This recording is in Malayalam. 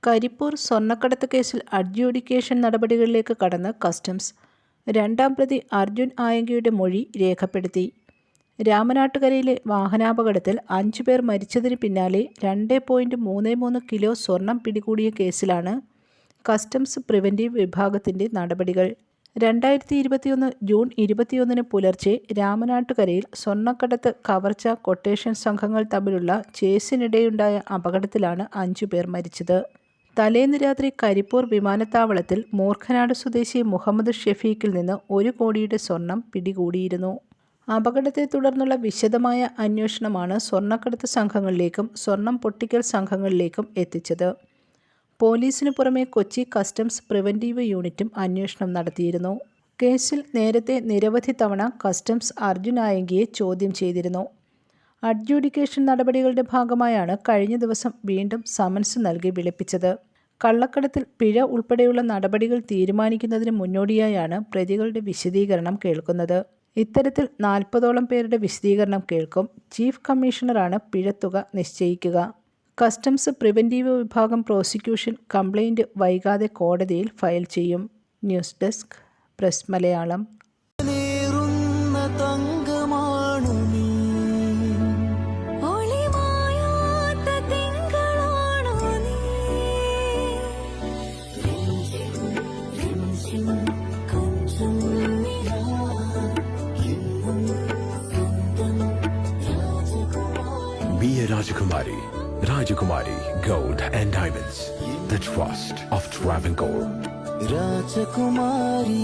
കരിപ്പൂർ സ്വർണ്ണക്കടത്ത് കേസിൽ അഡ്ജുഡിക്കേഷൻ നടപടികളിലേക്ക് കടന്ന് കസ്റ്റംസ്. രണ്ടാം പ്രതി അർജുൻ ആയങ്കിയുടെ മൊഴി രേഖപ്പെടുത്തി. രാമനാട്ടുകരയിലെ വാഹനാപകടത്തിൽ 5 പേർ മരിച്ചതിന് പിന്നാലെ 2.33 കിലോ സ്വർണം പിടികൂടിയ കേസിലാണ് കസ്റ്റംസ് പ്രിവന്റീവ് വിഭാഗത്തിന്റെ നടപടികൾ. 2021 ജൂൺ 21 പുലർച്ചെ രാമനാട്ടുകരയിൽ സ്വർണ്ണക്കടത്ത്, കവർച്ച, കൊട്ടേഷൻ സംഘങ്ങൾ തമ്മിലുള്ള ചേസിനിടെയുണ്ടായ അപകടത്തിലാണ് 5 പേർ മരിച്ചത്. തലേന്ന് രാത്രി കരിപ്പൂർ വിമാനത്താവളത്തിൽ മൂർഖനാട് സ്വദേശി മുഹമ്മദ് ഷെഫീഖിൽ നിന്ന് 1 കോടിയുടെ സ്വർണം പിടികൂടിയിരുന്നു. അപകടത്തെ തുടർന്നുള്ള വിശദമായ അന്വേഷണമാണ് സ്വർണ്ണക്കടത്ത് സംഘങ്ങളിലേക്കും സ്വർണം പൊട്ടിക്കൽ സംഘങ്ങളിലേക്കും എത്തിച്ചത്. പോലീസിനു പുറമെ കൊച്ചി കസ്റ്റംസ് പ്രിവന്റീവ് യൂണിറ്റും അന്വേഷണം നടത്തിയിരുന്നു. കേസിൽ നേരത്തെ നിരവധി തവണ കസ്റ്റംസ് അർജുൻ ആയങ്കിയെ ചോദ്യം ചെയ്തിരുന്നു. അഡ്ജുഡിക്കേഷൻ നടപടികളുടെ ഭാഗമായാണ് കഴിഞ്ഞ ദിവസം വീണ്ടും സമൻസ് നൽകി വിളിപ്പിച്ചത്. കള്ളക്കടത്തിൽ പിഴ ഉൾപ്പെടെയുള്ള നടപടികൾ തീരുമാനിക്കുന്നതിന് മുന്നോടിയായാണ് പ്രതികളുടെ വിശദീകരണം കേൾക്കുന്നത്. ഇത്തരത്തിൽ 40ഓളം പേരുടെ വിശദീകരണം കേൾക്കും. ചീഫ് കമ്മീഷണറാണ് പിഴത്തുക നിശ്ചയിക്കുക. കസ്റ്റംസ് പ്രിവന്റീവ് വിഭാഗം പ്രോസിക്യൂഷൻ കംപ്ലയിന്റ് വൈകാതെ കോടതിയിൽ ഫയൽ ചെയ്യും. News desk, press Malayalam. Be a Rajakumari. Rajakumari Gold and Diamonds. The trust of Travancore. Rajakumari.